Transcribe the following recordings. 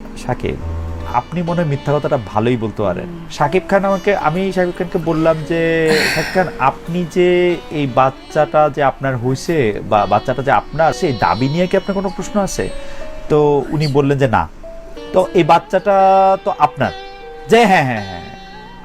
শাকিব, আপনি মনে হয় মিথ্যা কথাটা ভালোই বলতে পারেন। আমি শাকিব খানকে বললাম যে শাকিব খান, আপনি যে এই বাচ্চাটা যে আপনার হয়েছে বা বাচ্চাটা যে আপনার, সেই দাবি নিয়ে কি আপনার কোনো প্রশ্ন আছে? তো উনি বললেন যে না। তো এই বাচ্চাটা তো আপনার, যে হ্যাঁ হ্যাঁ হ্যাঁ হ্যাঁ।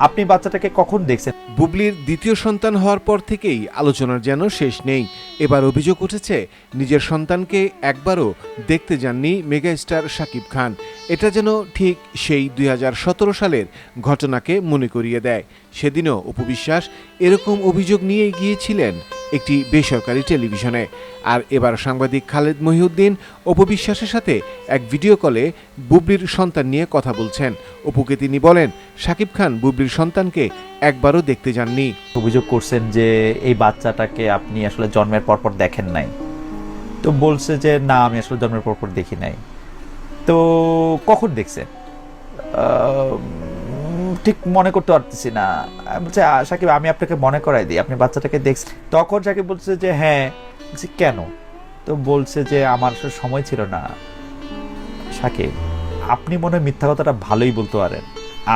আপনি বাচ্চাটাকে কখন দেখছেন? বুবলির দ্বিতীয় সন্তান হওয়ার পর থেকেই আলোচনার যেন শেষ নেই। এবার অভিযোগ উঠেছে নিজের সন্তানকে একবারও দেখতে যাননি মেগাস্টার শাকিব খান। এটা যেন ঠিক সেই 2017 সালের ঘটনাকে মনে করিয়ে দেয়। সেদিনও অপু বিশ্বাস এরকম অভিযোগ নিয়ে গিয়েছিলেন একটি বেসরকারি টেলিভিশনে। আর এবার সাংবাদিক খালেদ মহিউদ্দিন অপু বিশ্বাসের সাথে এক ভিডিও কলে বুবলির সন্তান নিয়ে কথা বলছেন। অপুকে তিনি বলেন, শাকিব খান বুবলির সন্তানকে একবারও দেখতে যাননি। অভিযোগ করছেন যে এই বাচ্চাটাকে আপনি আসলে জন্মের পরপর দেখেন নাই। তো বলছে যে না, আমি আসলে জন্মের পরপর দেখি নাই। তো কখন দেখছেন? ঠিক মনে করতে পারতেছি না। আমি বলছি, সাকিব আমি আপনাকে মনে করাই দিই, আপনি বাচ্চাটাকে দেখছেন? তখন সাকিব বলছে যে হ্যাঁ। বলছি কেন? তো বলছে যে আমার আসলে সময় ছিল না। সাকিব, আপনি মনে হয় মিথ্যা কথাটা ভালোই বলতে পারেন।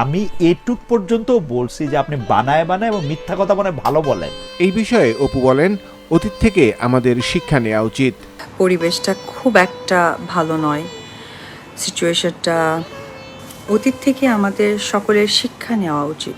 আমি এটুক পর্যন্ত বলছি যে আপনি বানায় বানায় এবং মিথ্যা কথা মনে হয় ভালো বলেন। এই বিষয়ে অপু বলেন, অতীত থেকে আমাদের শিক্ষা নেওয়া উচিত। পরিবেশটা খুব একটা ভালো নয়, সিচুয়েশনটা অতীত থেকে আমাদের সকলের শিক্ষা নেওয়া উচিত।